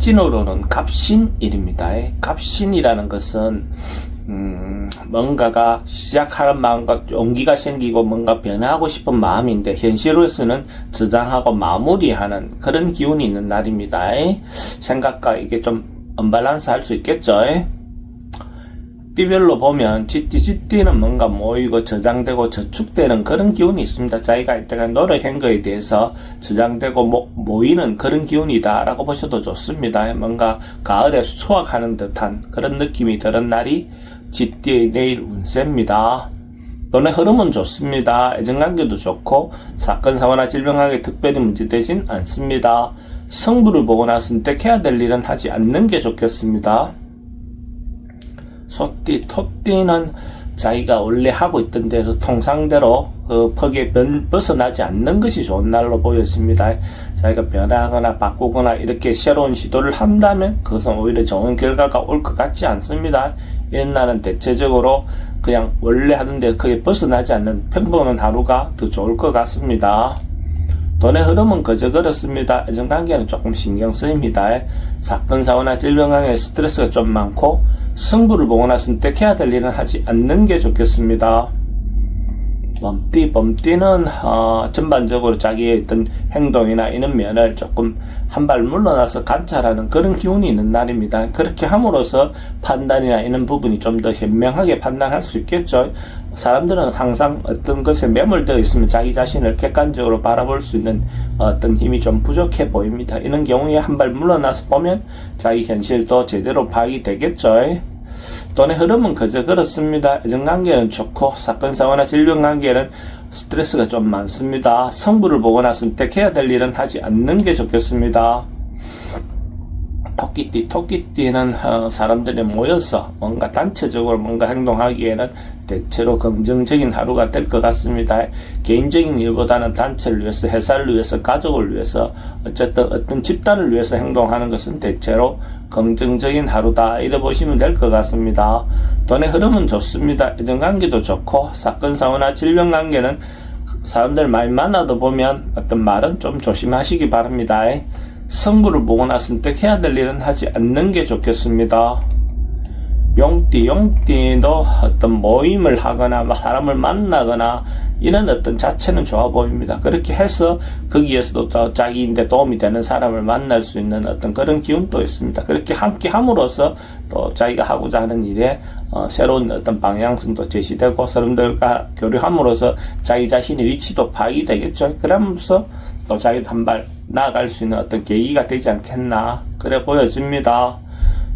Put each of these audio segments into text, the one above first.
일진으로는 갑신일입니다. 갑신이라는 것은 뭔가가 시작하는 마음과 용기가 생기고 뭔가 변화하고 싶은 마음인데 현실로서는 저장하고 마무리하는 그런 기운이 있는 날입니다. 생각과 이게 좀 언밸런스 할 수 있겠죠. 띠별로 보면 쥐띠는 뭔가 모이고 저장되고 저축되는 그런 기운이 있습니다. 자기가 이때가 노력한 거에 대해서 저장되고 모이는 그런 기운이다 라고 보셔도 좋습니다. 뭔가 가을에 수확하는 듯한 그런 느낌이 드는 날이 쥐띠의 내일 운세입니다. 돈의 흐름은 좋습니다. 애정관계도 좋고 사건 사고나 질병하게 특별히 문제되진 않습니다. 성부를 보거나 선택해야 될 일은 하지 않는 게 좋겠습니다. 소띠, 토띠는 자기가 원래 하고 있던 대로 통상대로 그 퍽에 벗어나지 않는 것이 좋은 날로 보였습니다. 자기가 변화하거나 바꾸거나 이렇게 새로운 시도를 한다면 그것은 오히려 좋은 결과가 올 것 같지 않습니다. 이런 날은 대체적으로 그냥 원래 하던 대로 크게 벗어나지 않는 평범한 하루가 더 좋을 것 같습니다. 돈의 흐름은 그저 그렇습니다. 애정관계는 조금 신경 쓰입니다. 사건, 사고나 질병에 스트레스가 좀 많고 승부를 보거나 선택해야 될 일은 하지 않는 게 좋겠습니다. 범띠는 전반적으로 자기의 어떤 행동이나 이런 면을 조금 한 발 물러나서 관찰하는 그런 기운이 있는 날입니다. 그렇게 함으로써 판단이나 이런 부분이 좀 더 현명하게 판단할 수 있겠죠. 사람들은 항상 어떤 것에 매몰되어 있으면 자기 자신을 객관적으로 바라볼 수 있는 어떤 힘이 좀 부족해 보입니다. 이런 경우에 한 발 물러나서 보면 자기 현실도 제대로 파악이 되겠죠. 돈의 흐름은 그저 그렇습니다. 애정관계는 좋고 사건, 사고나 질병관계는 스트레스가 좀 많습니다. 성부를 보거나 선택해야 될 일은 하지 않는 게 좋겠습니다. 토끼띠는 사람들이 모여서 뭔가 단체적으로 뭔가 행동하기에는 대체로 긍정적인 하루가 될 것 같습니다. 개인적인 일보다는 단체를 위해서, 회사를 위해서, 가족을 위해서 어쨌든 어떤 집단을 위해서 행동하는 것은 대체로 긍정적인 하루다 이래 보시면 될 것 같습니다. 돈의 흐름은 좋습니다. 애정관계도 좋고 사건, 사고나 질병관계는 사람들 많이 만나다 보면 어떤 말은 좀 조심하시기 바랍니다. 성부를 보거나 선택해야 될 일은 하지 않는 게 좋겠습니다. 용띠도 어떤 모임을 하거나 사람을 만나거나 이런 어떤 자체는 좋아 보입니다. 그렇게 해서 거기에서도 또 자기인데 도움이 되는 사람을 만날 수 있는 어떤 그런 기운도 있습니다. 그렇게 함께 함으로써 또 자기가 하고자 하는 일에 새로운 어떤 방향성도 제시되고 사람들과 교류함으로써 자기 자신의 위치도 파악이 되겠죠. 그러면서 또 자기도 한 발 나아갈 수 있는 어떤 계기가 되지 않겠나 그래 보여집니다.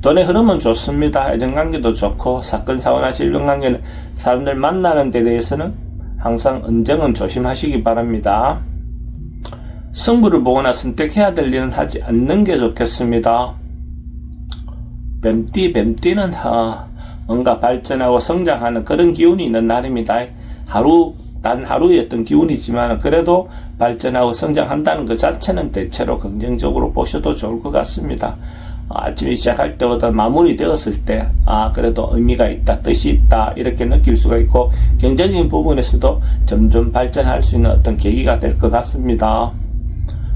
돈의 흐름은 좋습니다. 애정관계도 좋고 사건, 사고나 질병관계는 사람들 만나는 데 대해서는 항상 언쟁은 조심하시기 바랍니다. 승부를 보거나 선택해야 될 일은 하지 않는 게 좋겠습니다. 뱀띠는 뭔가 발전하고 성장하는 그런 기운이 있는 날입니다. 단 하루의 어떤 기운이지만 그래도 발전하고 성장한다는 것 자체는 대체로 긍정적으로 보셔도 좋을 것 같습니다. 아침에 시작할 때보다 마무리 되었을 때 그래도 의미가 있다, 뜻이 있다 이렇게 느낄 수가 있고 경제적인 부분에서도 점점 발전할 수 있는 어떤 계기가 될 것 같습니다.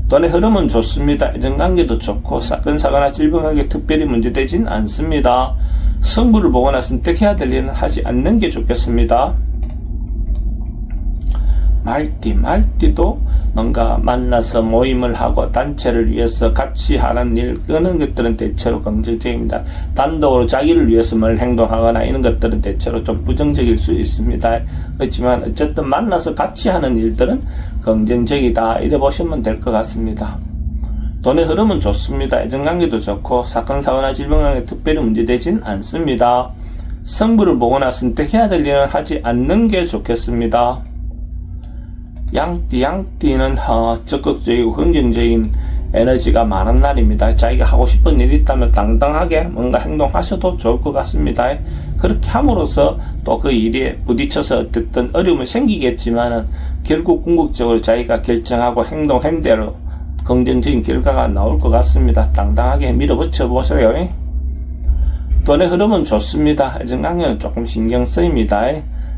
돈의 흐름은 좋습니다. 애정관계도 좋고 사건, 사고나 질병하게 특별히 문제되진 않습니다. 성부를 보거나 선택해야 될 일은 하지 않는 게 좋겠습니다. 말띠도 뭔가 만나서 모임을 하고 단체를 위해서 같이 하는 일 그런 것들은 대체로 긍정적입니다. 단독으로 자기를 위해서 뭘 행동하거나 이런 것들은 대체로 좀 부정적일 수 있습니다. 그렇지만 어쨌든 만나서 같이 하는 일들은 긍정적이다 이래 보시면 될 것 같습니다. 돈의 흐름은 좋습니다. 애정관계도 좋고 사건, 사고나 질병에 특별히 문제되진 않습니다. 성부를 보거나 선택해야 될 일은 하지 않는 게 좋겠습니다. 양띠는 적극적이고 긍정적인 에너지가 많은 날입니다. 자기가 하고 싶은 일이 있다면 당당하게 뭔가 행동하셔도 좋을 것 같습니다. 그렇게 함으로써 또 그 일에 부딪혀서 어쨌든 어려움이 생기겠지만은 결국 궁극적으로 자기가 결정하고 행동한 대로 긍정적인 결과가 나올 것 같습니다. 당당하게 밀어붙여 보세요. 돈의 흐름은 좋습니다. 애정관계는 조금 신경 쓰입니다.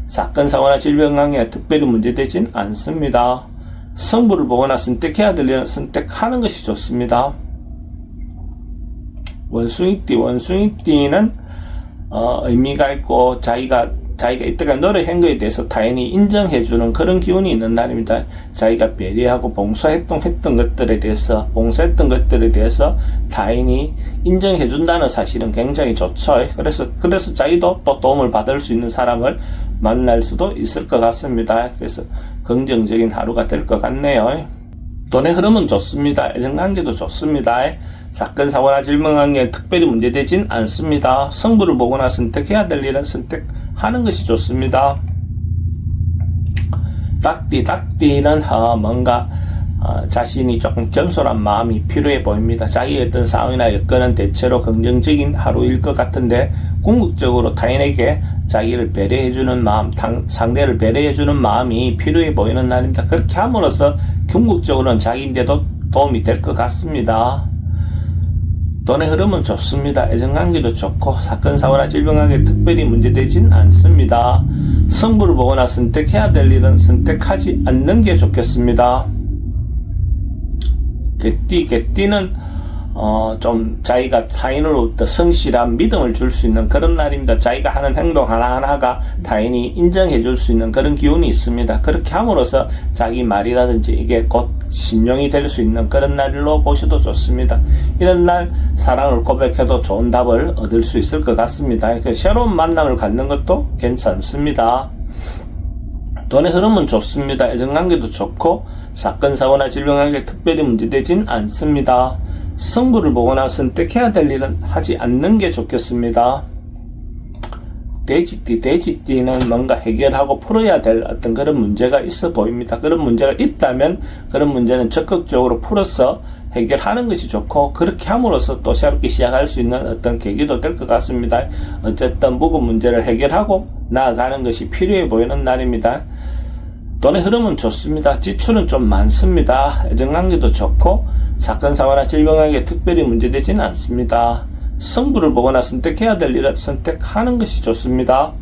사건, 사고나 질병관계에 특별히 문제되진 않습니다. 성부를 보거나 선택해야 될 일은 선택하는 것이 좋습니다. 원숭이띠는 의미가 있고 자기가 이때까지 노력한 거에 대해서 타인이 인정해주는 그런 기운이 있는 날입니다. 자기가 배려하고 봉사했던 것들에 대해서 타인이 인정해준다는 사실은 굉장히 좋죠. 그래서 자기도 또 도움을 받을 수 있는 사람을 만날 수도 있을 것 같습니다. 그래서 긍정적인 하루가 될 것 같네요. 돈의 흐름은 좋습니다. 애정관계도 좋습니다. 사건, 사고나 질문관계에 특별히 문제되진 않습니다. 성부를 보거나 선택해야 될 일은 선택하는 것이 좋습니다. 닭띠는 뭔가 자신이 조금 겸손한 마음이 필요해 보입니다. 자기의 어떤 상황이나 여건은 대체로 긍정적인 하루일 것 같은데 궁극적으로 타인에게 자기를 배려해주는 마음, 상대를 배려해주는 마음이 필요해 보이는 날입니다. 그렇게 함으로써 궁극적으로는 자기인데도 도움이 될 것 같습니다. 돈의 흐름은 좋습니다. 애정관계도 좋고 사건, 사고나 질병관계에 특별히 문제되진 않습니다. 성부를 보거나 선택해야 될 일은 선택하지 않는 게 좋겠습니다. 개띠는 좀 자기가 타인으로부터 성실한 믿음을 줄 수 있는 그런 날입니다. 자기가 하는 행동 하나하나가 타인이 인정해 줄 수 있는 그런 기운이 있습니다. 그렇게 함으로써 자기 말이라든지 이게 곧 신용이 될 수 있는 그런 날로 보셔도 좋습니다. 이런 날 사랑을 고백해도 좋은 답을 얻을 수 있을 것 같습니다. 새로운 만남을 갖는 것도 괜찮습니다. 돈의 흐름은 좋습니다. 애정관계도 좋고 사건, 사고나 질병관계에 특별히 문제되진 않습니다. 성부를 보거나 선택해야 될 일은 하지 않는 게 좋겠습니다. 돼지띠는 뭔가 해결하고 풀어야 될 어떤 그런 문제가 있어 보입니다. 그런 문제가 있다면 그런 문제는 적극적으로 풀어서 해결하는 것이 좋고 그렇게 함으로써 또 새롭게 시작할 수 있는 어떤 계기도 될 것 같습니다. 어쨌든 묵은 문제를 해결하고 나아가는 것이 필요해 보이는 날입니다. 돈의 흐름은 좋습니다. 지출은 좀 많습니다. 애정관계도 좋고 사건, 사고나 질병관계에 특별히 문제되지는 않습니다. 성부를 보거나 선택해야 될 일은 선택하는 것이 좋습니다.